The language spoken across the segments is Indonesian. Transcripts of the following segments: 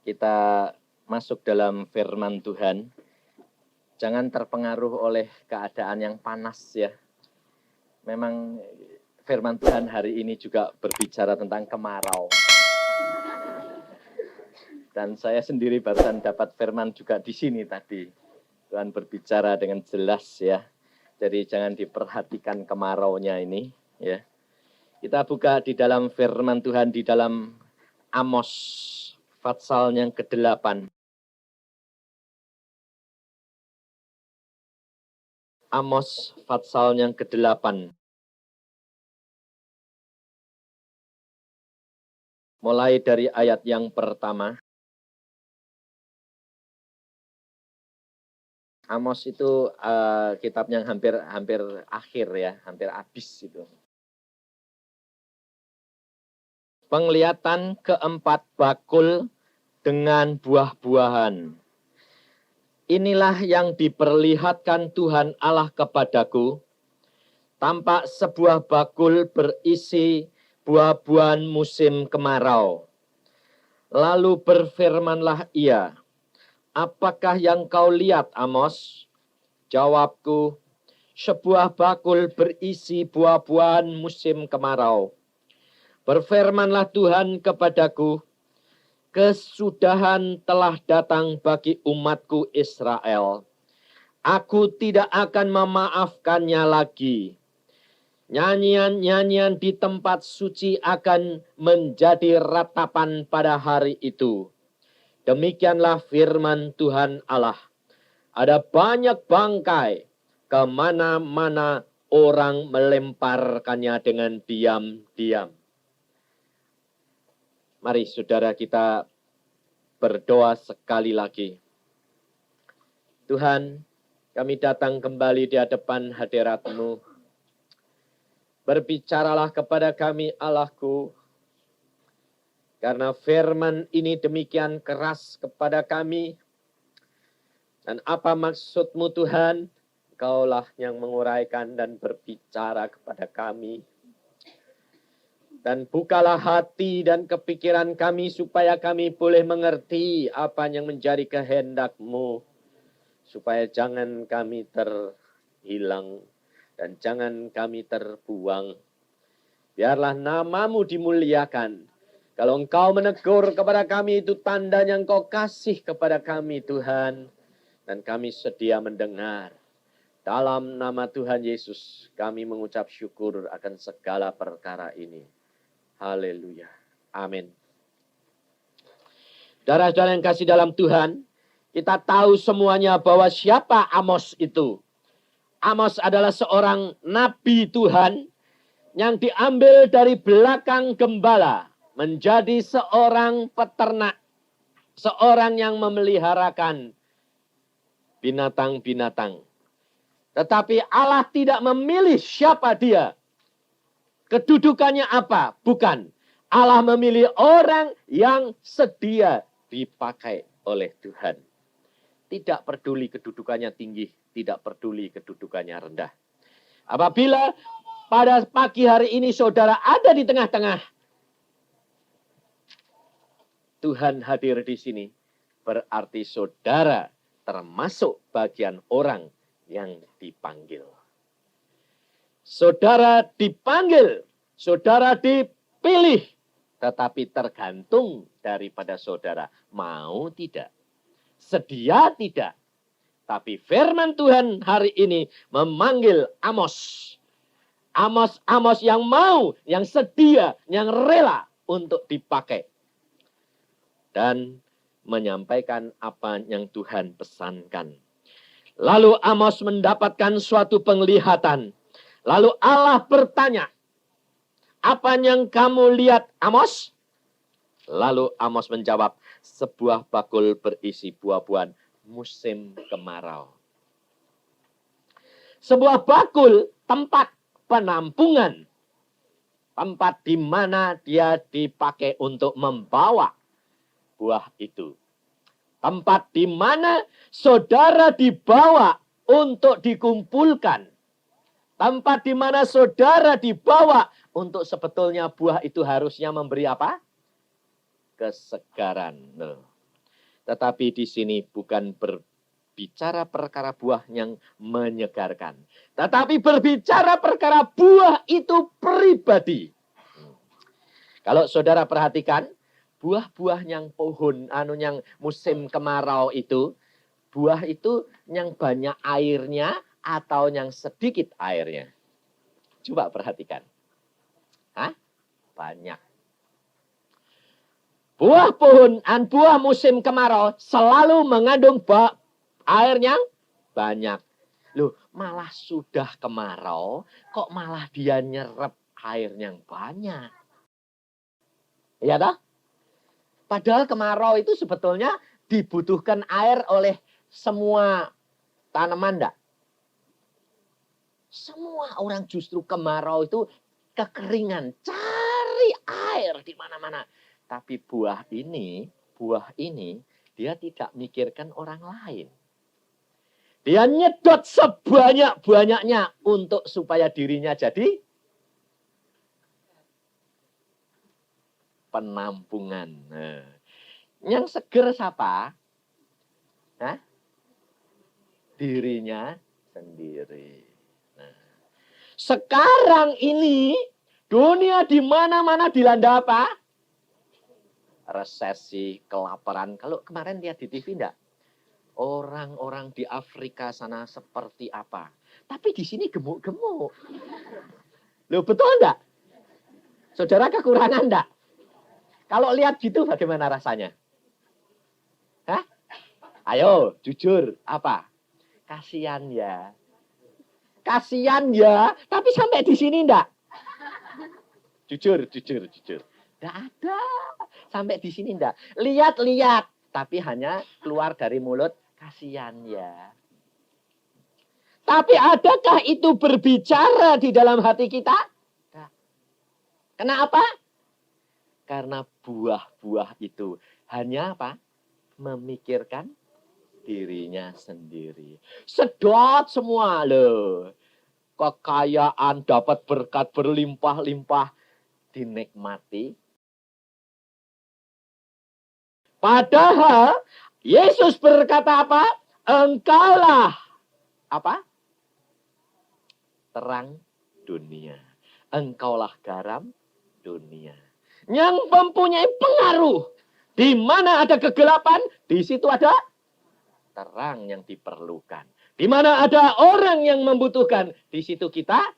kita masuk dalam firman Tuhan. Jangan terpengaruh oleh keadaan yang panas ya. Memang firman Tuhan hari ini juga berbicara tentang kemarau. Dan saya sendiri barusan dapat firman juga di sini tadi. Tuhan berbicara dengan jelas ya. Jadi jangan diperhatikan kemaraunya ini ya. Kita buka di dalam firman Tuhan di dalam Amos pasal yang ke-8. Amos pasal yang ke-8. Mulai dari ayat yang pertama. Amos itu kitab yang hampir akhir ya, hampir habis itu. Penglihatan keempat bakul dengan buah-buahan. Inilah yang diperlihatkan Tuhan Allah kepadaku. Tampak sebuah bakul berisi buah-buahan musim kemarau. Lalu berfirmanlah ia, apakah yang kau lihat, Amos? Jawabku, sebuah bakul berisi buah-buahan musim kemarau. Berfirmanlah Tuhan kepadaku, kesudahan telah datang bagi umatku Israel. Aku tidak akan memaafkannya lagi. Nyanyian-nyanyian di tempat suci akan menjadi ratapan pada hari itu. Demikianlah firman Tuhan Allah. Ada banyak bangkai, kemana-mana orang melemparkannya dengan diam-diam. Mari saudara kita berdoa sekali lagi. Tuhan, kami datang kembali di hadapan hadirat-Mu. Berbicaralah kepada kami Allahku, karena firman ini demikian keras kepada kami. Dan apa maksud-Mu Tuhan? Engkaulah yang menguraikan dan berbicara kepada kami. Dan bukalah hati dan kepikiran kami supaya kami boleh mengerti apa yang menjadi kehendak-Mu. Supaya jangan kami terhilang dan jangan kami terbuang. Biarlah nama-Mu dimuliakan. Kalau Engkau menegur kepada kami itu tandanya Engkau kasih kepada kami Tuhan. Dan kami sedia mendengar. Dalam nama Tuhan Yesus kami mengucap syukur akan segala perkara ini. Haleluya. Amin. Saudara-saudara yang kasih dalam Tuhan, kita tahu semuanya bahwa siapa Amos itu. Amos adalah seorang nabi Tuhan yang diambil dari belakang gembala menjadi seorang peternak, seorang yang memeliharakan binatang-binatang. Tetapi Allah tidak memilih siapa dia. Kedudukannya apa? Bukan. Allah memilih orang yang sedia dipakai oleh Tuhan. Tidak peduli kedudukannya tinggi, tidak peduli kedudukannya rendah. Apabila pada pagi hari ini saudara ada di tengah-tengah, Tuhan hadir di sini, berarti saudara termasuk bagian orang yang dipanggil. Saudara dipanggil, saudara dipilih, tetapi tergantung daripada saudara mau tidak, sedia tidak. Tapi firman Tuhan hari ini memanggil Amos. Amos yang mau, yang sedia, yang rela untuk dipakai. Dan menyampaikan apa yang Tuhan pesankan. Lalu Amos mendapatkan suatu penglihatan. Lalu Allah bertanya, apa yang kamu lihat Amos? Lalu Amos menjawab, sebuah bakul berisi buah-buahan musim kemarau. Sebuah bakul tempat penampungan. Tempat di mana dia dipakai untuk membawa buah itu. Tempat di mana saudara dibawa untuk dikumpulkan. Tempat di mana saudara dibawa untuk sebetulnya buah itu harusnya memberi apa? Kesegaran. Tetapi di sini bukan berbicara perkara buah yang menyegarkan. Tetapi berbicara perkara buah itu pribadi. Kalau saudara perhatikan, buah-buah yang pohon, yang musim kemarau itu, buah itu yang banyak airnya atau yang sedikit airnya. Coba perhatikan. Hah? Banyak. Buah pohon dan buah musim kemarau selalu mengandung air yang banyak. Loh, malah sudah kemarau, kok malah dia nyerap air yang banyak? Iya toh? Padahal kemarau itu sebetulnya dibutuhkan air oleh semua tanaman, enggak? Semua orang justru kemarau itu kekeringan, cari air di mana-mana. Tapi buah ini, dia tidak mikirkan orang lain. Dia nyedot sebanyak-banyaknya untuk supaya dirinya jadi penampungan. Nah, yang seger siapa? Hah? Dirinya sendiri. Nah, sekarang ini dunia di mana-mana dilanda apa? Resesi, kelaparan. Kalau kemarin lihat di TV enggak? Orang-orang di Afrika sana seperti apa? Tapi di sini gemuk-gemuk. Loh, betul enggak? Saudara kekurangan enggak? Kalau lihat gitu bagaimana rasanya? Hah? Ayo, jujur. Apa? Kasihan ya. Kasihan ya. Tapi sampai di sini enggak? Jujur. Enggak ada. Sampai di sini enggak. Lihat. Tapi hanya keluar dari mulut. Kasihan ya. Tapi adakah itu berbicara di dalam hati kita? Enggak. Kenapa? Karena buah-buah itu hanya apa? Memikirkan dirinya sendiri. Sedot semua loh. Kekayaan, dapat berkat berlimpah-limpah, dinikmati. Padahal Yesus berkata apa? Engkaulah apa? Terang dunia. Engkaulah garam dunia. Yang mempunyai pengaruh. Di mana ada kegelapan, di situ ada terang yang diperlukan. Di mana ada orang yang membutuhkan, di situ kita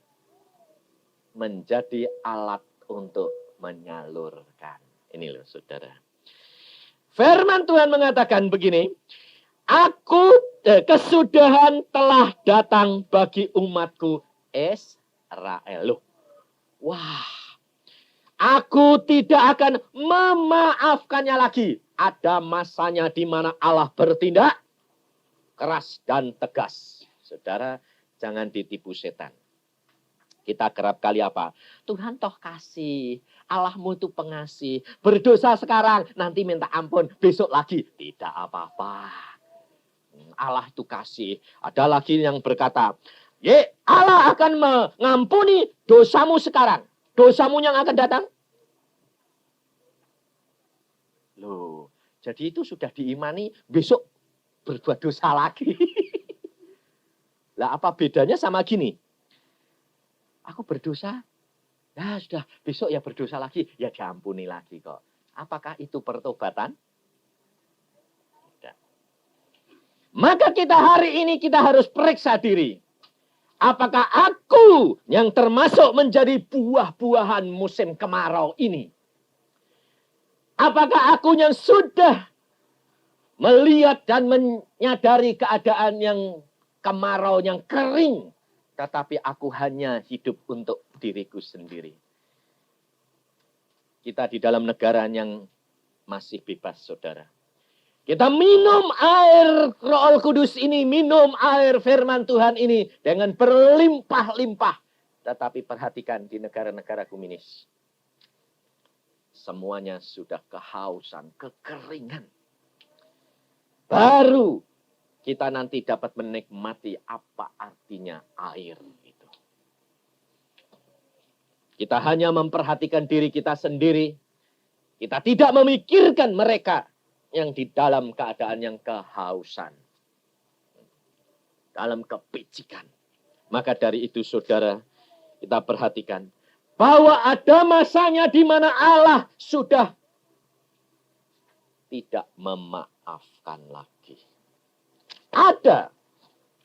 menjadi alat untuk menyalurkan. Ini loh saudara. Firman Tuhan mengatakan begini, kesudahan telah datang bagi umatku Israel. Loh, wah, aku tidak akan memaafkannya lagi. Ada masanya di mana Allah bertindak keras dan tegas. Saudara, jangan ditipu setan. Kita kerap kali apa? Tuhan toh kasih. Allahmu itu pengasih. Berdosa sekarang, nanti minta ampun. Besok lagi, tidak apa-apa. Allah itu kasih. Ada lagi yang berkata, Allah akan mengampuni dosamu sekarang. Dosamu yang akan datang. Loh, jadi itu sudah diimani, besok berbuat dosa lagi. Lah apa bedanya sama gini? Aku berdosa, ya sudah besok ya berdosa lagi, ya diampuni lagi kok. Apakah itu pertobatan? Tidak. Maka kita hari ini kita harus periksa diri. Apakah aku yang termasuk menjadi buah-buahan musim kemarau ini? Apakah aku yang sudah melihat dan menyadari keadaan yang kemarau, yang kering, tetapi aku hanya hidup untuk diriku sendiri. Kita di dalam negara yang masih bebas, saudara. Kita minum air Roh Kudus ini, minum air firman Tuhan ini dengan berlimpah-limpah. Tetapi perhatikan di negara-negara komunis. Semuanya sudah kehausan, kekeringan. Baru kita nanti dapat menikmati apa artinya air itu. Kita hanya memperhatikan diri kita sendiri. Kita tidak memikirkan mereka yang di dalam keadaan yang kehausan. Dalam kepicikan. Maka dari itu saudara, kita perhatikan bahwa ada masanya di mana Allah sudah tidak memaafkan lagi. Ada.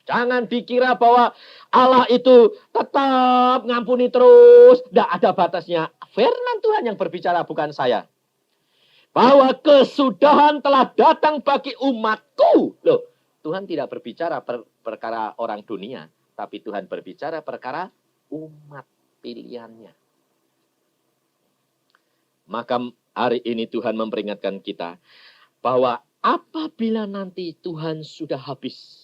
Jangan dikira bahwa Allah itu tetap ngampuni terus. Tidak ada batasnya. Firman Tuhan yang berbicara, bukan saya. Bahwa kesudahan telah datang bagi umatku. Loh, Tuhan tidak berbicara perkara orang dunia. Tapi Tuhan berbicara perkara umat pilihannya. Maka hari ini Tuhan memperingatkan kita bahwa apabila nanti Tuhan sudah habis,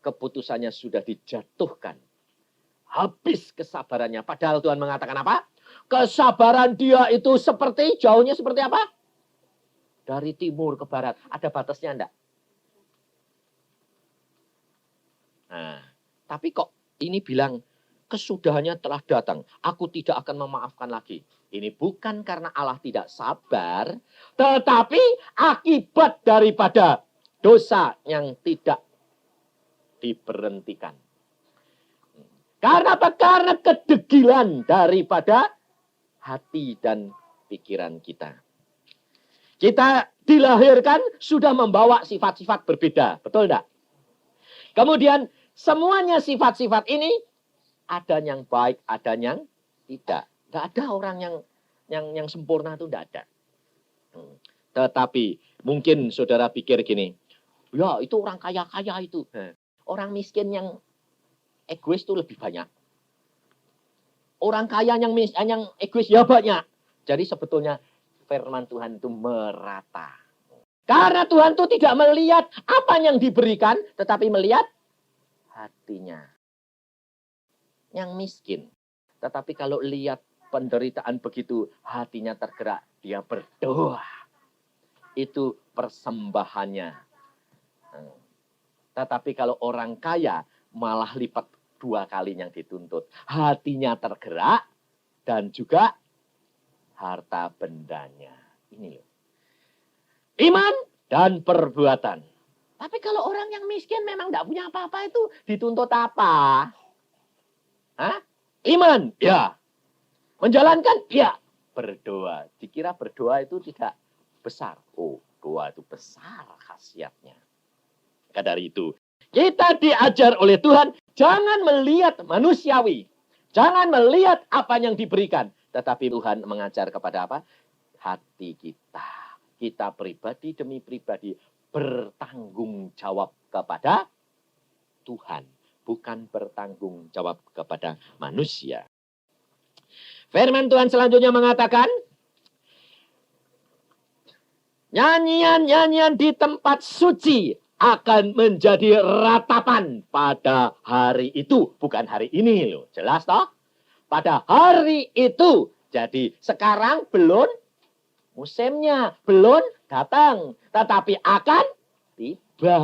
keputusannya sudah dijatuhkan, habis kesabarannya. Padahal Tuhan mengatakan apa? Kesabaran dia itu seperti, jauhnya seperti apa? Dari timur ke barat. Ada batasnya enggak? Nah, tapi kok ini bilang kesudahannya telah datang. Aku tidak akan memaafkan lagi. Ini bukan karena Allah tidak sabar, tetapi akibat daripada dosa yang tidak diberhentikan. Karena apa? Karena kedegilan daripada hati dan pikiran kita. Kita dilahirkan sudah membawa sifat-sifat berbeda. Betul enggak? Kemudian semuanya sifat-sifat ini ada yang baik, ada yang tidak. Tidak ada orang yang sempurna itu tidak ada. Tetapi mungkin saudara pikir gini, ya itu orang kaya-kaya itu. Orang miskin yang egois itu lebih banyak. Orang kaya yang egois ya banyak. Jadi sebetulnya firman Tuhan itu merata. Karena Tuhan itu tidak melihat apa yang diberikan, tetapi melihat hatinya. Yang miskin. Tetapi kalau lihat penderitaan begitu, hatinya tergerak, dia berdoa. Itu persembahannya. Tetapi kalau orang kaya, malah lipat 2 kali yang dituntut. Hatinya tergerak, dan juga harta bendanya. Ini loh. Iman dan perbuatan. Tapi kalau orang yang miskin memang tidak punya apa-apa itu dituntut apa? Hah? Iman, ya. Menjalankan, ya. Berdoa. Dikira berdoa itu tidak besar. Oh, doa itu besar khasiatnya. Maka dari itu, kita diajar oleh Tuhan, jangan melihat manusiawi. Jangan melihat apa yang diberikan. Tetapi Tuhan mengajar kepada apa? Hati kita. Kita pribadi demi pribadi bertanggung jawab kepada Tuhan. Bukan bertanggung jawab kepada manusia. Firman Tuhan selanjutnya mengatakan, nyanyian-nyanyian di tempat suci akan menjadi ratapan pada hari itu. Bukan hari ini loh. Jelas toh? Pada hari itu. Jadi sekarang belum musimnya. Belum datang. Tetapi akan tiba.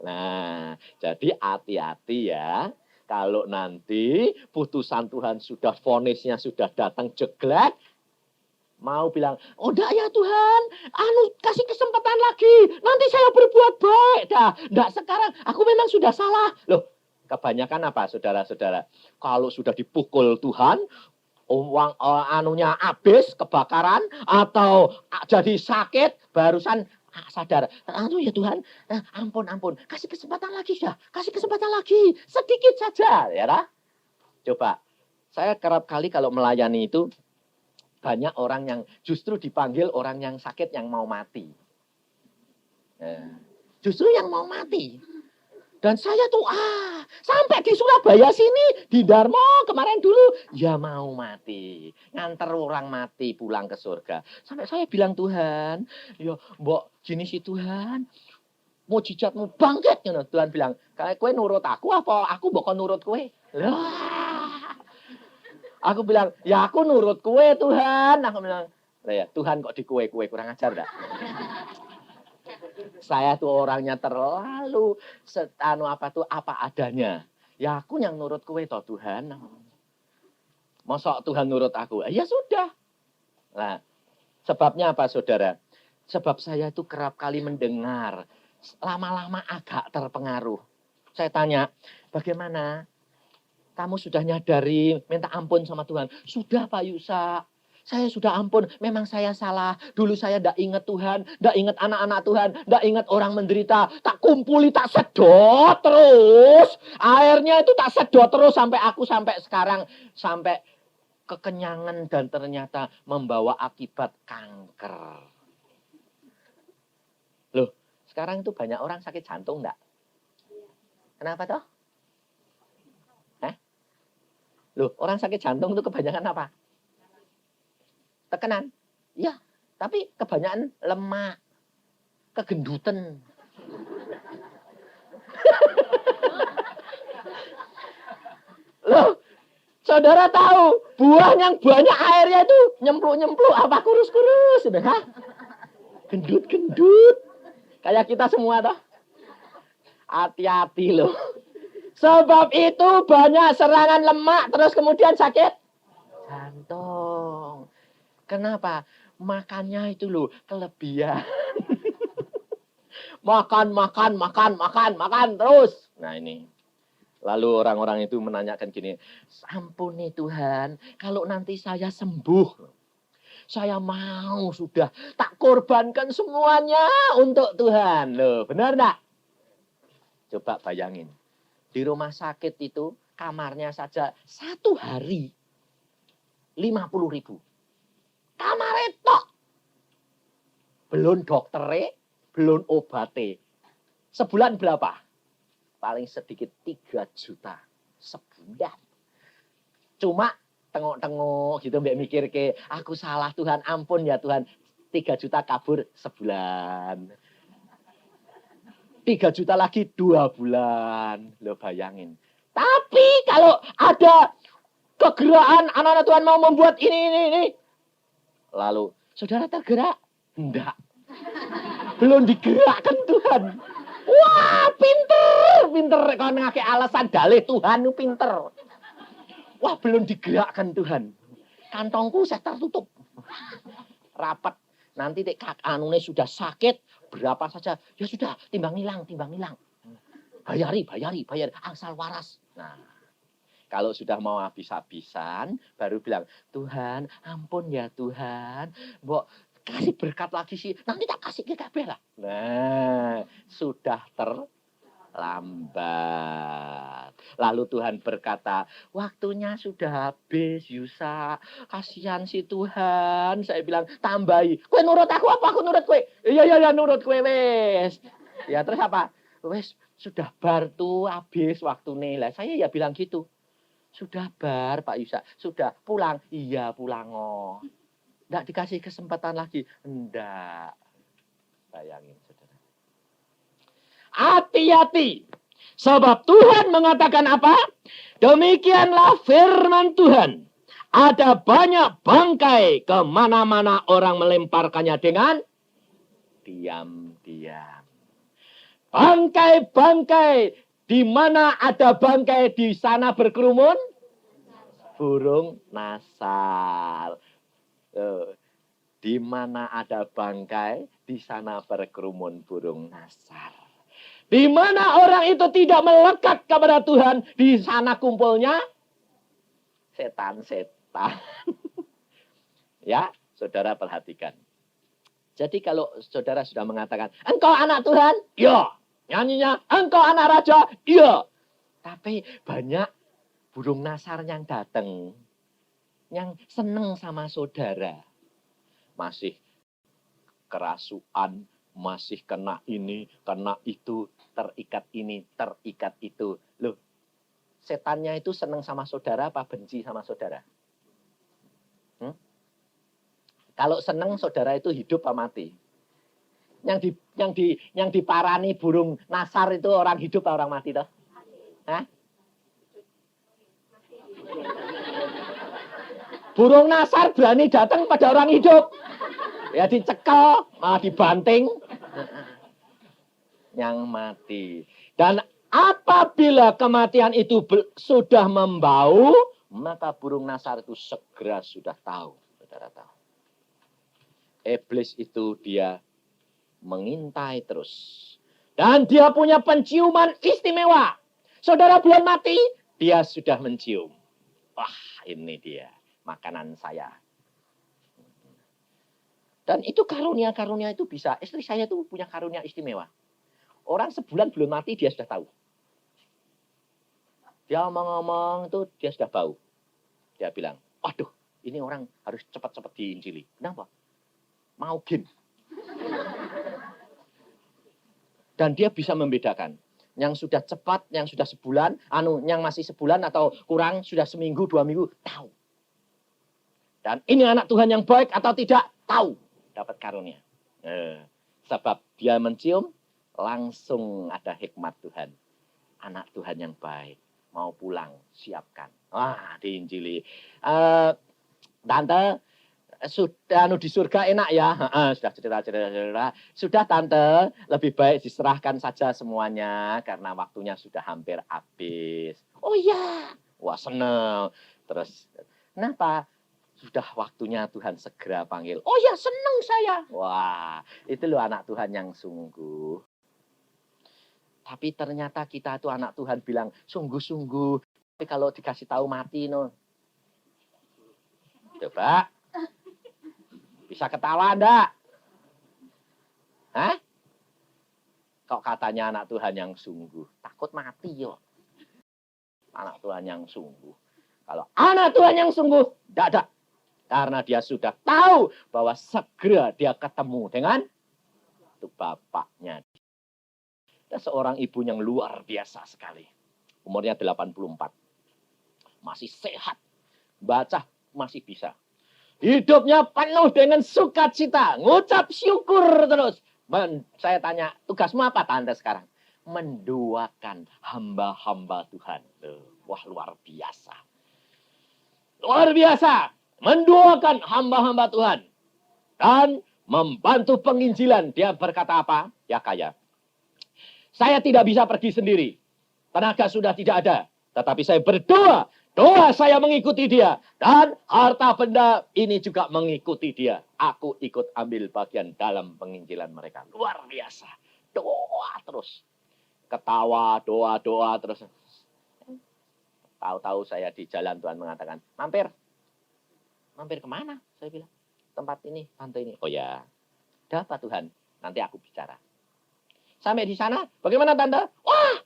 Nah, jadi hati-hati ya. Kalau nanti putusan Tuhan sudah, vonisnya sudah datang jeglek, mau bilang, oh enggak ya Tuhan, kasih kesempatan lagi, nanti saya berbuat baik. Enggak sekarang, aku memang sudah salah. Loh, kebanyakan apa saudara-saudara? Kalau sudah dipukul Tuhan, uang anunya habis, kebakaran, atau jadi sakit, barusan sadar, ya Tuhan, ampun, kasih kesempatan lagi dah, kasih kesempatan lagi, sedikit saja, ya lah. Coba, saya kerap kali kalau melayani itu, banyak orang yang justru dipanggil orang yang sakit yang mau mati. Justru yang mau mati. Dan saya tuh, sampai di Surabaya sini, di Darmo kemarin dulu, ya mau mati. Nganter orang mati pulang ke surga. Sampai saya bilang, Tuhan, ya mbok gini sih Tuhan, mau jijatmu bangkit. Tuhan bilang, kayak kue nurut aku apa aku mbok nurut kue? Lah. Aku bilang, ya aku nurut kue Tuhan. Aku bilang, ya Tuhan kok di kue kurang ajar enggak? Saya tuh orangnya terlalu apa adanya. Ya aku yang nurut kue toh Tuhan. Masa Tuhan nurut aku? Ya sudah. Nah, Sebabnya apa, saudara? Sebab saya itu kerap kali mendengar, lama-lama agak terpengaruh. Saya tanya, bagaimana? Kamu sudah nyadari minta ampun sama Tuhan? Sudah Pak Yusa. Saya sudah ampun, memang saya salah. Dulu saya tidak ingat Tuhan, tidak ingat anak-anak Tuhan, tidak ingat orang menderita. Tak kumpuli, tak sedot terus. Akhirnya itu tak sedot terus sampai aku sampai sekarang. Sampai kekenyangan dan ternyata membawa akibat kanker. Loh, sekarang itu banyak orang sakit jantung enggak? Kenapa toh? Loh, orang sakit jantung itu kebanyakan apa? Tekanan. Ya, tapi kebanyakan lemak, kegendutan. Loh, saudara tahu, buah yang banyak airnya itu nyempluk-nyempluk, apa kurus-kurus. Hah? Gendut-gendut. Kayak kita semua toh. Hati-hati loh. Sebab itu banyak serangan lemak, terus kemudian sakit jantung. Kenapa? Makannya itu loh, kelebihan. Makan terus. Nah ini. Lalu orang-orang itu menanyakan gini, ampuni Tuhan, kalau nanti saya sembuh, saya mau sudah tak korbankan semuanya untuk Tuhan. Loh, benar enggak? Coba bayangin. Di rumah sakit itu kamarnya saja 1 hari 50.000. Kamar itu. Belum dokternya, belum obatnya. Sebulan berapa? Paling sedikit 3 juta sebulan. Cuma tengok-tengok gitu mbak mikir ke, aku salah Tuhan, ampun ya Tuhan. 3 juta kabur sebulan. 3 juta lagi 2 bulan. Lo bayangin. Tapi kalau ada kegeraan anak-anak Tuhan mau membuat ini. Lalu, saudara tergerak? Enggak. Belum digerakkan Tuhan. Wah, pinter. Kalau ngake alasan dalih Tuhan itu pinter. Wah, belum digerakkan Tuhan. Kantongku saya tertutup. Rapat. Nanti anune sudah sakit. Berapa saja. Ya sudah, timbang hilang. Bayari. Angsal waras. Nah. Kalau sudah mau habis-habisan, baru bilang, Tuhan, ampun ya Tuhan. Mbok kasih berkat lagi sih. Nanti tak kasih ke kabeh lah. Nah, sudah terlambat. Lalu Tuhan berkata, waktunya sudah habis, Yusa. Kasihan si Tuhan. Saya bilang, tambahi. Kowe nurut aku apa aku nurut kowe? Iya, nurut kowe wes. Ya terus apa? Wes, sudah bar tuh habis waktu nih. Lah saya ya bilang gitu. Sudah bar Pak Yusa, sudah pulang. Iya pulang oh. Nggak dikasih kesempatan lagi. Enggak. Bayangin saudara. Hati-hati. Sebab Tuhan mengatakan apa? Demikianlah firman Tuhan. Ada banyak bangkai kemana-mana orang melemparkannya dengan diam-diam. Bangkai-bangkai. Di mana ada bangkai, di sana berkerumun burung nasar. Di mana ada bangkai, di sana berkerumun burung nasar. Di mana orang itu tidak melekat kepada Tuhan, di sana kumpulnya setan-setan. Ya, saudara perhatikan. Jadi kalau saudara sudah mengatakan, engkau anak Tuhan? Ya. Nyanyinya, engkau anak raja? Iya. Tapi banyak burung nasar yang datang. Yang seneng sama saudara. Masih kerasuan, masih kena ini, kena itu, terikat ini, terikat itu. Loh, setannya itu seneng sama saudara apa benci sama saudara? Kalau seneng saudara itu hidup apa mati? Yang diparani burung nasar itu orang hidup atau orang mati toh? Hah? Burung nasar berani datang pada orang hidup. Ya dicekel, malah dibanting. Yang mati. Dan apabila kematian itu sudah membau, maka burung nasar itu segera sudah tahu. Saudara tahu. Iblis itu dia mengintai terus. Dan dia punya penciuman istimewa. Saudara belum mati, dia sudah mencium. Wah, ini dia makanan saya. Dan itu karunia-karunia itu bisa. Istri saya itu punya karunia istimewa. Orang sebulan belum mati, dia sudah tahu. Dia ngomong-ngomong itu, dia sudah bau. Dia bilang, waduh, ini orang harus cepat-cepat diinjili. Kenapa? Mau gen. Dan dia bisa membedakan. Yang sudah cepat, yang sudah sebulan, yang masih sebulan atau kurang, sudah seminggu, 2 minggu, tahu. Dan ini anak Tuhan yang baik atau tidak, tahu. Dapat karunia. Sebab dia mencium, langsung ada hikmat Tuhan. Anak Tuhan yang baik. Mau pulang, siapkan. Wah, diinjili. Tante, sudah di surga enak ya. Sudah cerita. Sudah tante, lebih baik diserahkan saja semuanya. Karena waktunya sudah hampir habis. Oh iya. Wah, senang. Terus, kenapa? Sudah waktunya Tuhan segera panggil. Oh ya, senang saya. Wah, itu loh anak Tuhan yang sungguh. Tapi ternyata kita itu anak Tuhan bilang, sungguh-sungguh. Tapi kalau dikasih tahu mati, no. Coba. Bisa ketawa enggak? Hah? Kok katanya anak Tuhan yang sungguh? Takut mati yo. Anak Tuhan yang sungguh. Kalau anak Tuhan yang sungguh, enggak ada. Karena dia sudah tahu bahwa segera dia ketemu dengan itu bapaknya. Ada seorang ibu yang luar biasa sekali. Umurnya 84. Masih sehat. Baca masih bisa. Hidupnya penuh dengan sukacita. Ngucap syukur terus. Saya tanya, tugasmu apa tante sekarang? Mendoakan hamba-hamba Tuhan. Wah, luar biasa. Luar biasa. Mendoakan hamba-hamba Tuhan. Dan membantu penginjilan. Dia berkata apa? Ya kaya. Saya tidak bisa pergi sendiri. Tenaga sudah tidak ada. Tetapi saya berdoa. Doa saya mengikuti dia. Dan harta benda ini juga mengikuti dia. Aku ikut ambil bagian dalam penginjilan mereka. Luar biasa. Doa terus. Ketawa, doa terus. Tahu-tahu saya di jalan Tuhan mengatakan, mampir. Mampir kemana? Saya bilang, tempat ini, tante ini. Oh ya, ada apa Tuhan? Nanti aku bicara. Sampai di sana, bagaimana tante? Wah,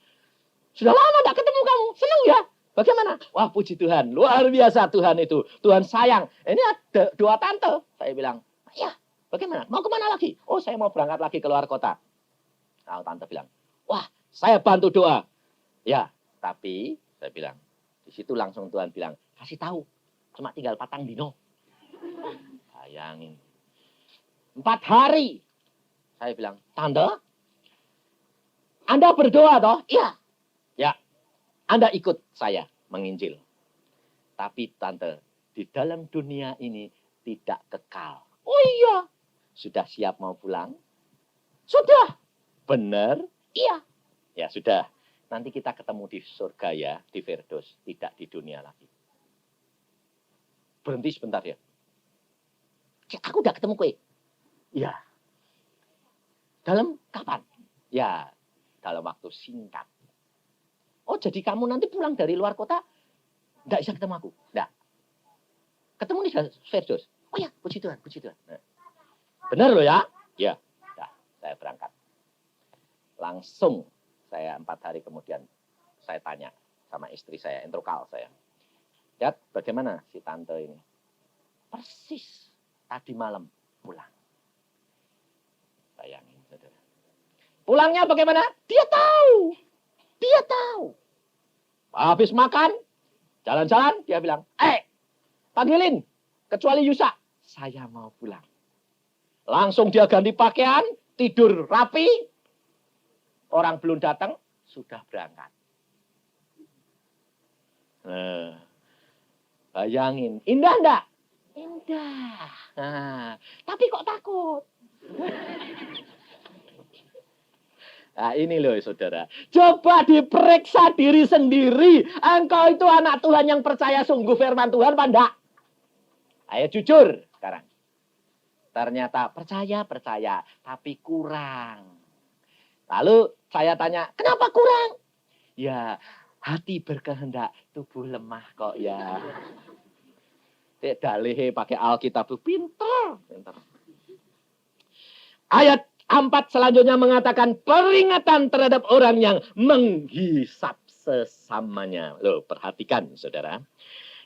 sudah lama tidak ketemu kamu. Senang ya? Bagaimana? Wah, puji Tuhan. Luar biasa Tuhan itu. Tuhan sayang. Ini ada 2 tante. Saya bilang, ya, bagaimana? Mau kemana lagi? Oh, saya mau berangkat lagi ke luar kota. Nah, tante bilang, wah, saya bantu doa. Ya, tapi, saya bilang, di situ langsung Tuhan bilang, kasih tahu. Cuma tinggal 4 dino. Bayangin. 4 hari. Saya bilang, tante, Anda berdoa toh? Iya. Ya. Anda ikut saya menginjil. Tapi tante, di dalam dunia ini tidak kekal. Oh iya. Sudah siap mau pulang? Sudah. Benar? Iya. Ya sudah. Nanti kita ketemu di surga ya, di Firdaus. Tidak di dunia lagi. Berhenti sebentar ya. Aku udah ketemu kue. Ya. Dalam kapan? Ya, dalam waktu singkat. Oh, jadi kamu nanti pulang dari luar kota, enggak bisa ketemu aku? Enggak. Ketemu di Firdaus. Oh ya, puji Tuhan, puji Tuhan. Nah. Benar loh ya? Ya. Nah, saya berangkat. Langsung saya 4 hari kemudian, saya tanya sama istri saya, entrokal saya. Lihat bagaimana si tante ini. Persis tadi malam pulang. Bayangin, saudara. Pulangnya bagaimana? Dia tahu. Dia tahu. Habis makan, jalan-jalan, dia bilang, panggilin, kecuali Yusa. Saya mau pulang. Langsung dia ganti pakaian, tidur rapi. Orang belum datang, sudah berangkat. Bayangin, indah enggak? Indah. Nah, tapi kok takut? Nah, ini loh saudara. Coba diperiksa diri sendiri. Engkau itu anak Tuhan yang percaya sungguh firman Tuhan apa enggak? Ayo jujur sekarang. Ternyata percaya, tapi kurang. Lalu saya tanya, kenapa kurang? Ya, hati berkehendak, tubuh lemah kok ya. Dalih pakai Alkitab itu pinter. Ayat 4 selanjutnya mengatakan peringatan terhadap orang yang menghisap sesamanya. Loh, perhatikan saudara.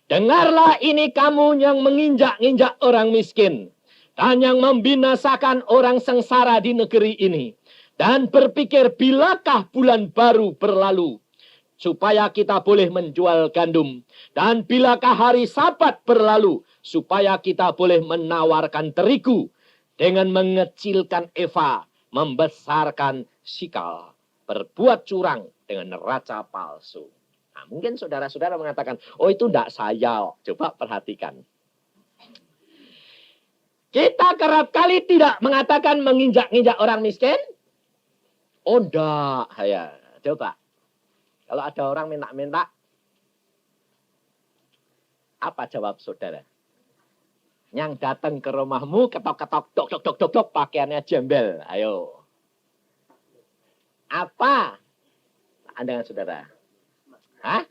Dengarlah ini kamu yang menginjak-injak orang miskin dan yang membinasakan orang sengsara di negeri ini. Dan berpikir bilakah bulan baru berlalu supaya kita boleh menjual gandum. Dan bilakah hari Sabat berlalu supaya kita boleh menawarkan terigu. Dengan mengecilkan Eva, membesarkan Sikal, berbuat curang dengan neraca palsu. Nah, mungkin saudara-saudara mengatakan, oh itu tidak saya. Coba perhatikan. Kita kerap kali tidak mengatakan menginjak-injak orang miskin. Oh enggak, ya. Coba. Kalau ada orang minta-minta, apa jawab saudara? Yang datang ke rumahmu, ketok-ketok, dok, pakaiannya jembel. Ayo. Apa? Anda saudara? Hah?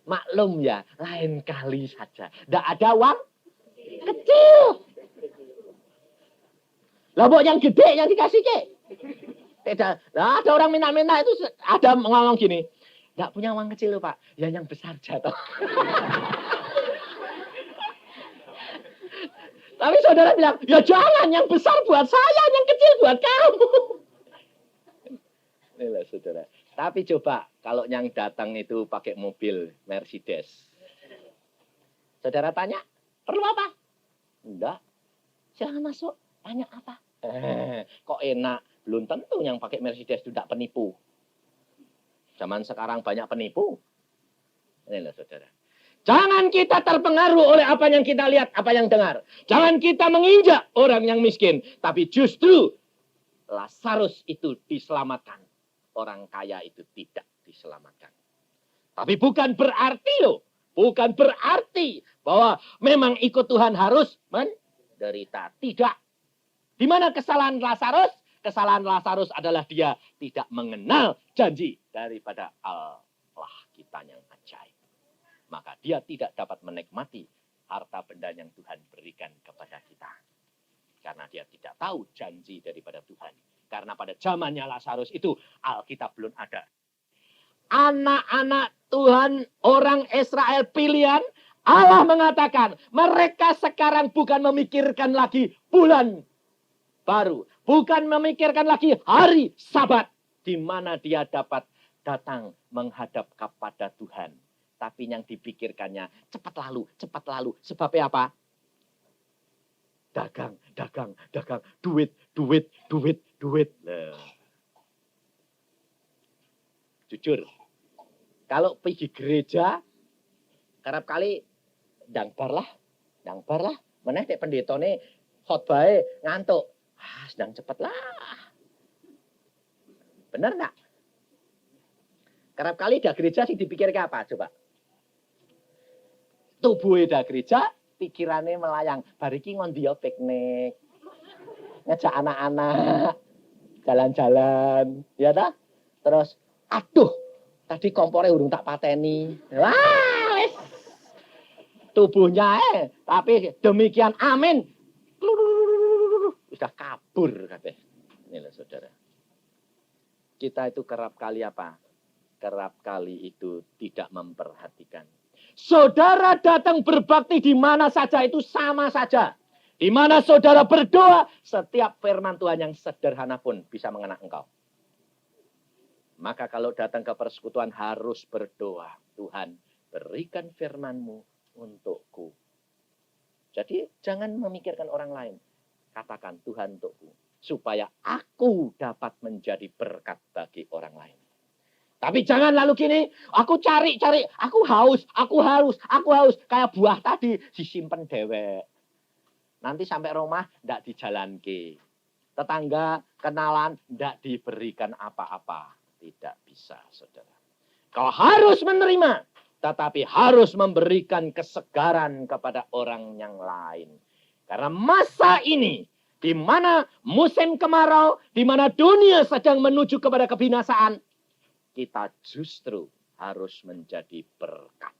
Maklum ya, lain kali saja. Tidak ada uang kecil. Lah yang gede yang dikasih ke? Tidak. Nah, ada orang minta-minta itu ada ngomong gini. Tidak punya uang kecil loh Pak. Ya yang besar jatuh. Tapi saudara bilang, ya jangan, yang besar buat saya, yang kecil buat kamu. Inilah saudara. Tapi coba, kalau yang datang itu pakai mobil Mercedes. Saudara tanya, perlu apa? Enggak. Silahkan masuk, tanya apa? Kok enak? Belum tentu yang pakai Mercedes itu tidak penipu. Zaman sekarang banyak penipu. Inilah saudara. Jangan kita terpengaruh oleh apa yang kita lihat, apa yang dengar. Jangan kita menginjak orang yang miskin. Tapi justru Lazarus itu diselamatkan. Orang kaya itu tidak diselamatkan. Tapi bukan berarti loh. Bukan berarti bahwa memang ikut Tuhan harus menderita. Tidak. Di mana kesalahan Lazarus? Kesalahan Lazarus adalah dia tidak mengenal janji daripada Allah kita yang ajaib. Maka dia tidak dapat menikmati harta benda yang Tuhan berikan kepada kita. Karena dia tidak tahu janji daripada Tuhan. Karena pada zamannya Lazarus itu Alkitab belum ada. Anak-anak Tuhan, orang Israel pilihan, Allah mengatakan mereka sekarang bukan memikirkan lagi bulan baru. Bukan memikirkan lagi hari Sabat. Di mana dia dapat datang menghadap kepada Tuhan. Tapi yang dipikirkannya cepat lalu. Sebabnya apa? Dagang. Duit. Jujur. Kalau pergi gereja, kerap kali dangbar lah. Meneh nek pendetane khotbah ngantuk. Sedang cepat lah. Benar enggak? Kerap kali dah gereja sih dipikirkan apa coba? Tubuhnya dah gereja, pikirannya melayang. Bariki ngondi piknik. Ngajak anak-anak jalan-jalan, ya dah. Terus, aduh, tadi kompornya urung tak pateni. Wah, wis. Tubuhnya tapi demikian amin. Sudah kabur katanya. Inilah saudara. Kita itu kerap kali apa? Kerap kali itu tidak memperhatikan. Saudara datang berbakti di mana saja itu sama saja. Di mana saudara berdoa, setiap firman Tuhan yang sederhana pun bisa mengena engkau. Maka kalau datang ke persekutuan harus berdoa. Tuhan, berikan firman-Mu untukku. Jadi jangan memikirkan orang lain. Katakan Tuhan untukku. Supaya aku dapat menjadi berkat bagi orang lain. Tapi jangan lalu gini, aku cari, aku haus. Kayak buah tadi, disimpan dewek. Nanti sampai rumah, tidak dijalankan. Tetangga, kenalan, tidak diberikan apa-apa. Tidak bisa, saudara. Kau harus menerima, tetapi harus memberikan kesegaran kepada orang yang lain. Karena masa ini, di mana musim kemarau, di mana dunia sedang menuju kepada kebinasaan, kita justru harus menjadi berkat.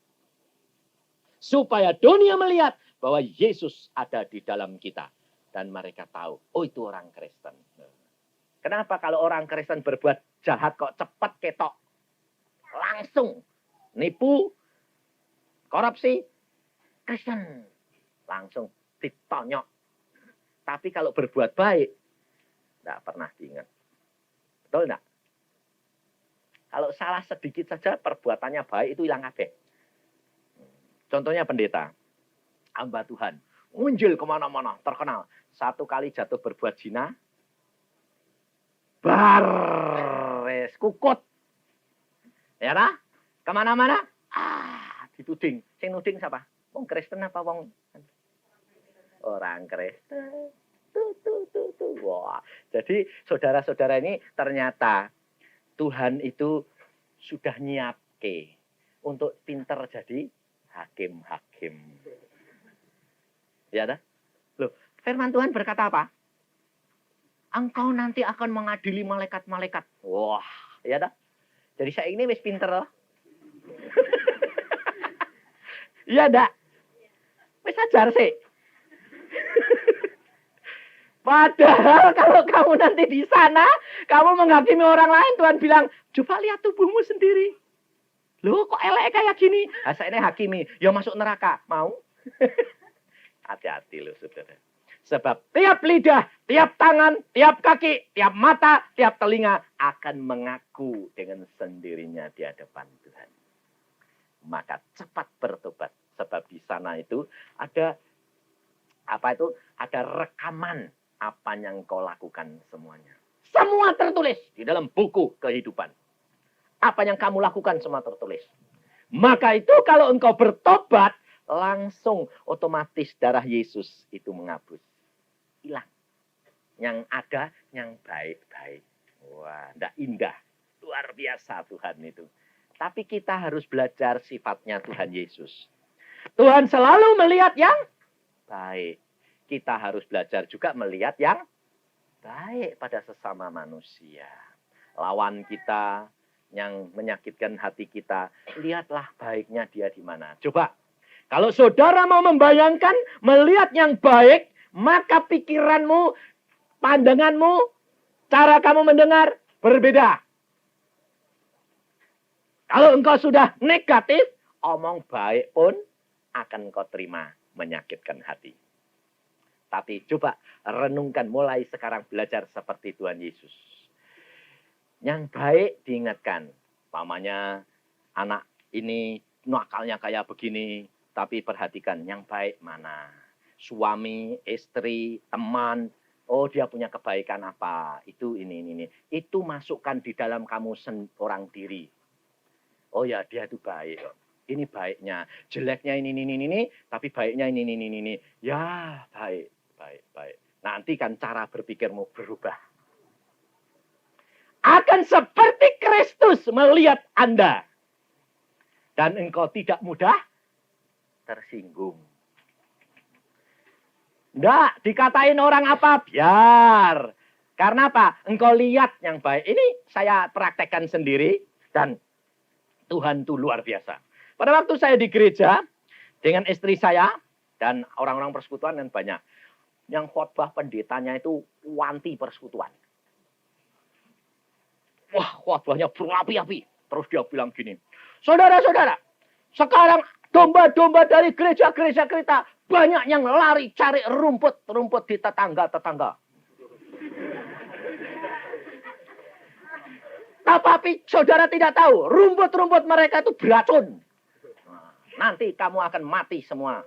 Supaya dunia melihat bahwa Yesus ada di dalam kita. Dan mereka tahu, oh itu orang Kristen. Kenapa kalau orang Kristen berbuat jahat kok cepat ketok? Langsung nipu, korupsi, Kristen. Langsung ditonyok. Tapi kalau berbuat baik, tidak pernah diingat. Betul enggak? Kalau salah sedikit saja, perbuatannya baik itu hilang kabeh. Contohnya pendeta, hamba Tuhan, muncul kemana-mana, terkenal. Satu kali jatuh berbuat zina, bares, kukut. Ya lah, kemana-mana, dituding. Sing nuding siapa? Wong Kristen apa wong? Orang Kristen. Tuh. Wah, jadi saudara-saudara ini ternyata Tuhan itu sudah nyiapke untuk pinter jadi hakim-hakim. Ya dah? Loh, firman Tuhan berkata apa? Engkau nanti akan mengadili malaikat-malaikat. Wah, ya dah? Jadi saya ini wis pinter loh. Iya dah? Wis ajar sih. Padahal kalau kamu nanti di sana, kamu menghakimi orang lain, Tuhan bilang, coba lihat tubuhmu sendiri. Loh, kok elek kayak gini? Saya ini hakimi, ya masuk neraka. Mau? Hati-hati loh, saudara. Sebab tiap lidah, tiap tangan, tiap kaki, tiap mata, tiap telinga akan mengaku dengan sendirinya di hadapan Tuhan. Maka cepat bertobat. Sebab di sana itu ada ada rekaman apa yang kau lakukan semuanya. Semua tertulis di dalam buku kehidupan. Apa yang kamu lakukan semua tertulis. Maka itu kalau engkau bertobat, langsung otomatis darah Yesus itu menghapus. Hilang. Yang ada yang baik-baik. Wah, ndak indah. Luar biasa Tuhan itu. Tapi kita harus belajar sifatnya Tuhan Yesus. Tuhan selalu melihat yang baik. Kita harus belajar juga melihat yang baik pada sesama manusia. Lawan kita yang menyakitkan hati kita, lihatlah baiknya dia di mana. Coba, kalau saudara mau membayangkan, melihat yang baik, maka pikiranmu, pandanganmu, cara kamu mendengar berbeda. Kalau engkau sudah negatif, omong baik pun akan kau terima menyakitkan hati. Tapi coba renungkan mulai sekarang belajar seperti Tuhan Yesus. Yang baik diingatkan. Pamannya anak ini nakalnya kayak begini. Tapi perhatikan yang baik mana. Suami, istri, teman. Oh dia punya kebaikan apa. Itu ini. Itu masukkan di dalam kamu orang diri. Oh ya dia itu baik. Ini baiknya. Jeleknya ini. Tapi baiknya ini. Ya baik. Nanti kan cara berpikirmu berubah. Akan seperti Kristus melihat Anda. Dan engkau tidak mudah tersinggung. Enggak, dikatain orang apa? Biar. Karena apa? Engkau lihat yang baik. Ini saya praktekkan sendiri. Dan Tuhan itu luar biasa. Pada waktu saya di gereja, dengan istri saya, dan orang-orang persekutuan kan banyak. Yang khotbah pendetanya itu wanti persekutuan. Wah, khotbahnya berapi-api. Terus dia bilang gini, saudara-saudara, sekarang domba-domba dari gereja-gereja kita banyak yang lari cari rumput di tetangga-tetangga. Tapi saudara tidak tahu, rumput-rumput mereka itu beracun. Nanti kamu akan mati semua.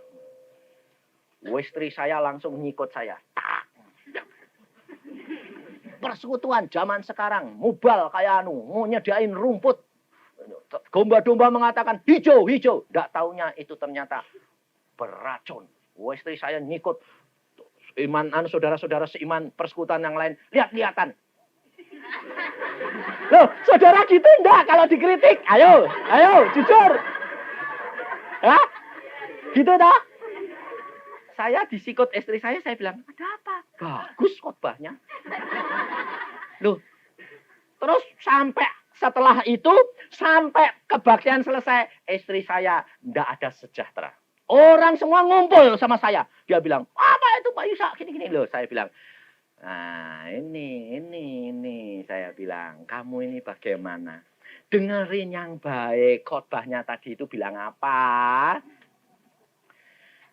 Istri saya langsung ngikut saya. Persekutuan zaman sekarang. Mubal kayak mau nyediain rumput. Domba-domba mengatakan hijau. Nggak taunya itu ternyata beracun. Istri saya ngikut. Saudara-saudara seiman persekutuan yang lain. Lihat-lihatan. Loh, saudara gitu enggak kalau dikritik? Ayo, jujur. Hah? Gitu dah? Saya disikut istri saya bilang, ada apa? Bagus khotbahnya. Loh, terus setelah itu, sampai kebaktian selesai, istri saya tidak ada sejahtera. Orang semua ngumpul sama saya. Dia bilang, apa itu Pak Yusak? Gini-gini loh. Saya bilang, nah ini. Saya bilang, kamu ini bagaimana? Dengerin yang baik. Khotbahnya tadi itu bilang apa?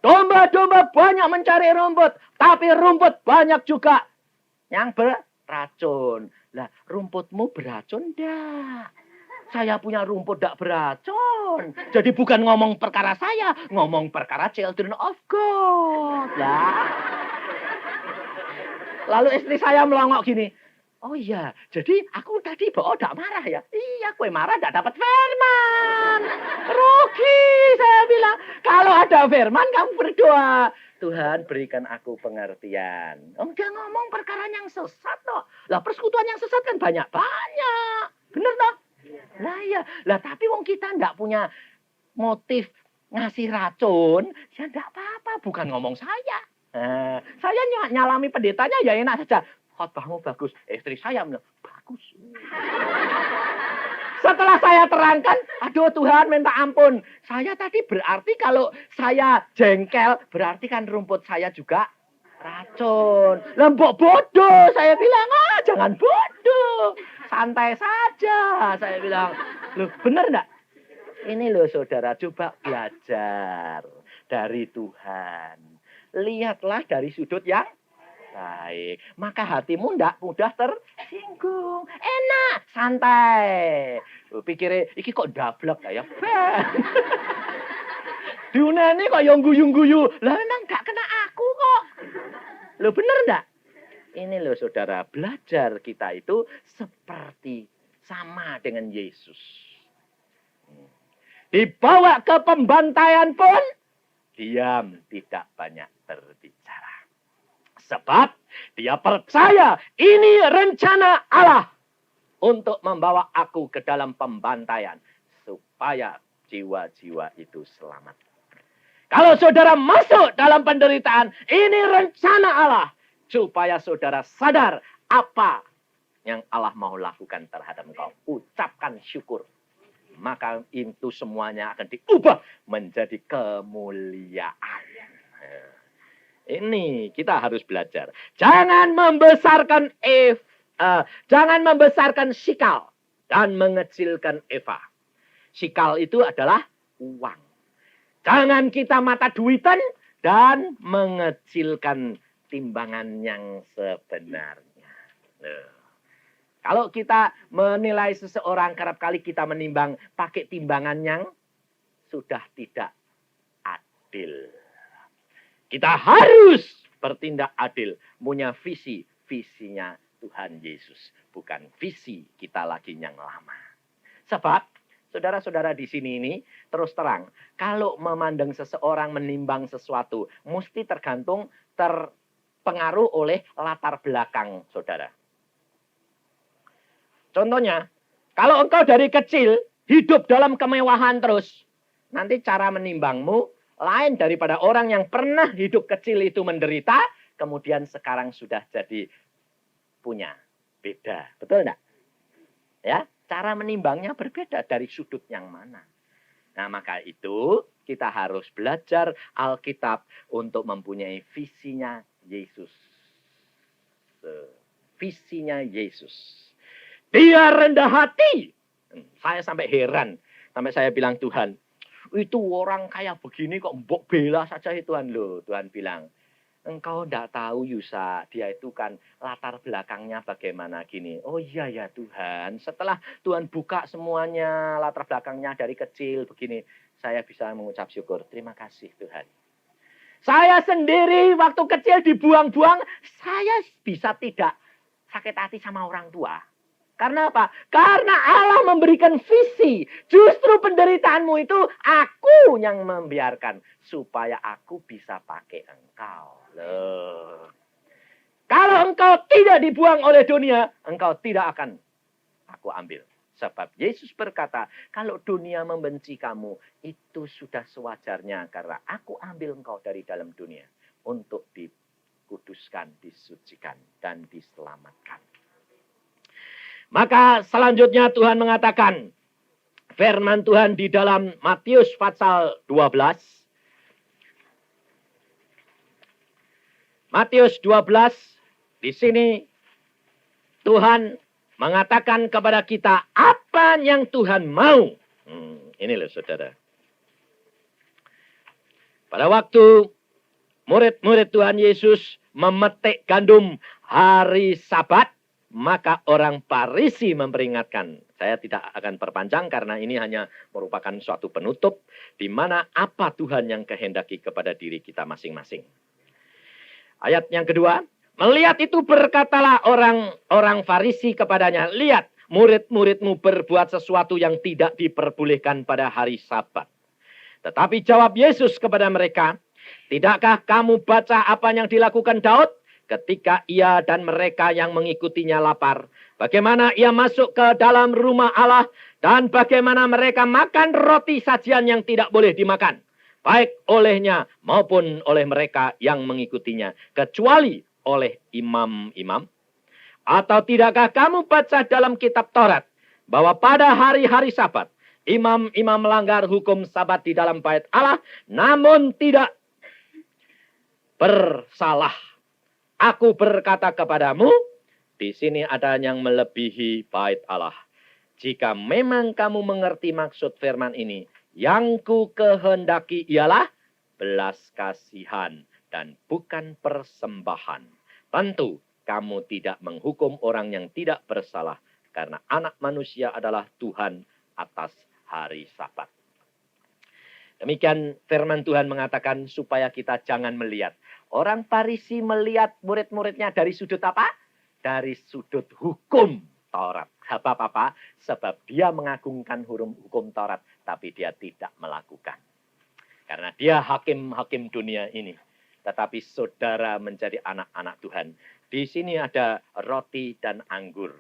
Domba-domba banyak mencari rumput. Tapi rumput banyak juga yang beracun. Lah, rumputmu beracun enggak? Saya punya rumput tidak beracun. Jadi bukan ngomong perkara saya. Ngomong perkara children of God. Lah. Lalu istri saya melongok gini. Oh iya, jadi aku tadi tidak marah ya. Iya, kue marah tidak dapat firman. Rugi, saya bilang. Kalau ada firman, kamu berdoa. Tuhan berikan aku pengertian. Oh, dia ngomong perkara yang sesat toh. Lah persekutuan yang sesat kan banyak-banyak. Bener toh? Lah iya. Lah tapi wong kita tidak punya motif ngasih racun. Ya tidak apa-apa. Bukan ngomong saya. Saya nyalami pendetanya ya enak saja. Khotbahmu bagus. Istri saya bilang, bagus. Setelah saya terangkan, aduh Tuhan minta ampun. Saya tadi berarti kalau saya jengkel, berarti kan rumput saya juga racun. Lembok bodoh, saya bilang, jangan bodoh. Santai saja, saya bilang. Loh, bener enggak? Ini loh saudara, coba belajar dari Tuhan. Lihatlah dari sudut yang baik. Maka hatimu ndak mudah tersinggung. Enak, santai. Pikirnya, iki kok dablek ya? Diuneni kok yang guyu-guyu. Lah memang gak kena aku kok. Lo bener ndak? Ini loh saudara, belajar kita itu seperti sama dengan Yesus. Dibawa ke pembantaian pun, diam, tidak banyak berbicara. Sebab dia percaya ini rencana Allah untuk membawa aku ke dalam pembantaian. Supaya jiwa-jiwa itu selamat. Kalau saudara masuk dalam penderitaan, ini rencana Allah. Supaya saudara sadar apa yang Allah mau lakukan terhadap engkau. Ucapkan syukur. Maka itu semuanya akan diubah menjadi kemuliaan. Ini kita harus belajar. Jangan membesarkan sikal dan mengecilkan Eva. Sikal itu adalah uang. Jangan kita mata duitan dan mengecilkan timbangan yang sebenarnya. Kalau kita menilai seseorang, kerap kali kita menimbang pakai timbangan yang sudah tidak adil. Kita harus bertindak adil. Punya visinya Tuhan Yesus. Bukan visi kita lagi yang lama. Sebab, saudara-saudara di sini ini, terus terang, kalau memandang seseorang menimbang sesuatu, mesti terpengaruh oleh latar belakang saudara. Contohnya, kalau engkau dari kecil hidup dalam kemewahan terus, nanti cara menimbangmu lain daripada orang yang pernah hidup kecil itu menderita, kemudian sekarang sudah jadi punya. Beda, betul enggak? Ya, cara menimbangnya berbeda dari sudut yang mana. Nah, maka itu kita harus belajar Alkitab untuk mempunyai visinya Yesus. Visinya Yesus. Dia rendah hati. Saya sampai heran. Sampai saya bilang, Tuhan, itu orang kayak begini kok mbok bela saja Tuhan loh. Tuhan bilang, engkau tidak tahu Yusa, dia itu kan latar belakangnya bagaimana gini. Oh iya ya Tuhan, setelah Tuhan buka semuanya latar belakangnya dari kecil begini, saya bisa mengucap syukur. Terima kasih Tuhan. Saya sendiri waktu kecil dibuang-buang, saya bisa tidak sakit hati sama orang tua. Karena apa? Karena Allah memberikan visi. Justru penderitaanmu itu aku yang membiarkan. Supaya aku bisa pakai engkau. Loh. Kalau engkau tidak dibuang oleh dunia, engkau tidak akan aku ambil. Sebab Yesus berkata, kalau dunia membenci kamu, itu sudah sewajarnya. Karena aku ambil engkau dari dalam dunia. untuk dikuduskan, disucikan, dan diselamatkan. Maka selanjutnya Tuhan mengatakan, firman Tuhan di dalam Matius pasal 12. Matius 12, di sini Tuhan mengatakan kepada kita apa yang Tuhan mau. Ini loh saudara. Pada waktu murid-murid Tuhan Yesus memetik gandum hari Sabat, maka orang Farisi memperingatkan. Saya tidak akan perpanjang karena ini hanya merupakan suatu penutup di mana apa Tuhan yang kehendaki kepada diri kita masing-masing. Ayat yang kedua, melihat itu berkatalah orang Farisi kepadanya, lihat murid-muridmu berbuat sesuatu yang tidak diperbolehkan pada hari Sabat. Tetapi jawab Yesus kepada mereka, tidakkah kamu baca apa yang dilakukan Daud ketika ia dan mereka yang mengikutinya lapar? Bagaimana ia masuk ke dalam rumah Allah dan bagaimana mereka makan roti sajian yang tidak boleh dimakan, baik olehnya maupun oleh mereka yang mengikutinya, kecuali oleh imam-imam? Atau tidakkah kamu baca dalam kitab Taurat bahwa pada hari-hari Sabat imam-imam melanggar hukum Sabat di dalam bait Allah, namun tidak bersalah? Aku berkata kepadamu, di sini ada yang melebihi bait Allah. Jika memang kamu mengerti maksud firman ini, yang ku kehendaki ialah belas kasihan dan bukan persembahan. Tentu kamu tidak menghukum orang yang tidak bersalah, karena anak manusia adalah Tuhan atas hari Sabat. Demikian firman Tuhan mengatakan supaya kita jangan melihat. Orang Farisi melihat murid-muridnya dari sudut apa? Dari sudut hukum Taurat. Apa-apa? Sebab dia mengagungkan hukum Taurat, tapi dia tidak melakukan. Karena dia hakim-hakim dunia ini. Tetapi saudara menjadi anak-anak Tuhan. Di sini ada roti dan anggur.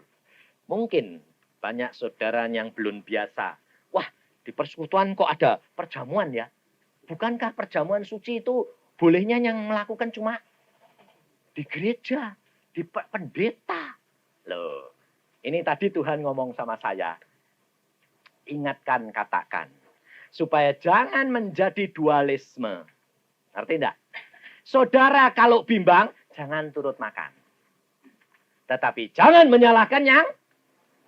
Mungkin banyak saudara yang belum biasa. Wah, di persekutuan kok ada perjamuan ya? Bukankah perjamuan suci itu bolehnya yang melakukan cuma di gereja, di pendeta? Loh, ini tadi Tuhan ngomong sama saya. Ingatkan, katakan. Supaya jangan menjadi dualisme. Ngerti enggak? Saudara kalau bimbang, jangan turut makan. Tetapi jangan menyalahkan yang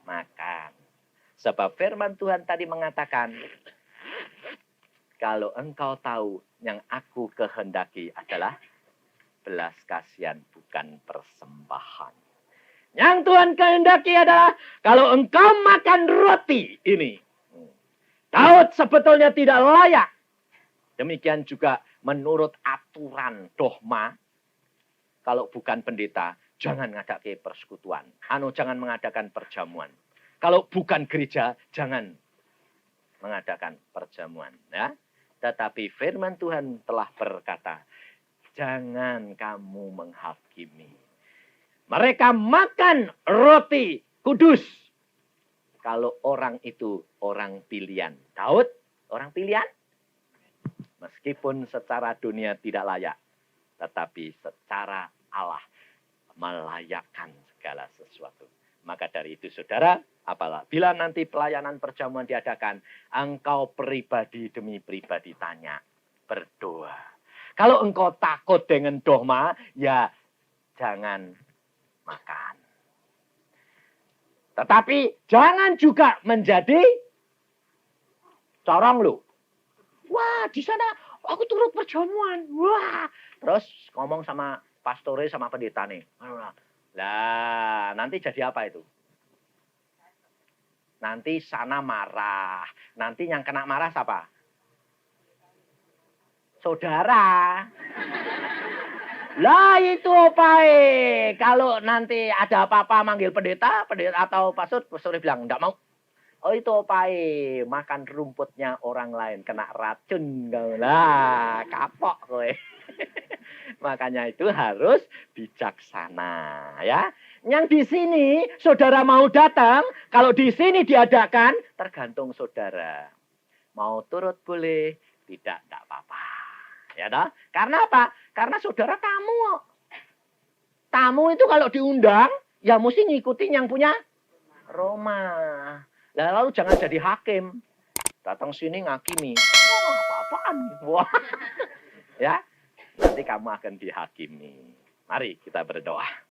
makan. Sebab firman Tuhan tadi mengatakan, kalau engkau tahu yang aku kehendaki adalah belas kasihan bukan persembahan. Yang Tuhan kehendaki adalah kalau engkau makan roti ini. Daud sebetulnya tidak layak. Demikian juga menurut aturan dogma, kalau bukan pendeta, jangan ngadake persekutuan. Jangan mengadakan perjamuan. Kalau bukan gereja, jangan mengadakan perjamuan. Ya. Tetapi firman Tuhan telah berkata, jangan kamu menghakimi. Mereka makan roti kudus. Kalau orang itu orang pilihan. Daud, orang pilihan. Meskipun secara dunia tidak layak. Tetapi secara Allah melayakkan segala sesuatu. Maka dari itu saudara, apabila nanti pelayanan perjamuan diadakan, engkau pribadi demi pribadi tanya, berdoa. Kalau engkau takut dengan dogma, ya jangan makan. Tetapi jangan juga menjadi corong lu. Wah, di sana aku turut perjamuan. Wah, terus ngomong sama pastore sama pendeta nih. Lah, nanti jadi apa itu? Nanti sana marah. Nanti yang kena marah siapa? Saudara. Lah itu opae. Kalau nanti ada apa-apa manggil pendeta atau pastor bilang enggak mau. Oh itu opae, makan rumputnya orang lain kena racun kau. Lah, kapok kowe. Makanya itu harus bijaksana, ya. Yang di sini saudara mau datang, kalau di sini diadakan tergantung saudara. Mau turut boleh, tidak apa-apa. Ya toh? Karena apa? Karena saudara tamu. Tamu itu kalau diundang, ya mesti ngikutin yang punya rumah. Nah, lalu jangan jadi hakim. Datang sini ngakimi. Wah, apa-apaan. Wah. Ya, nanti kamu akan dihakimi. Mari kita berdoa.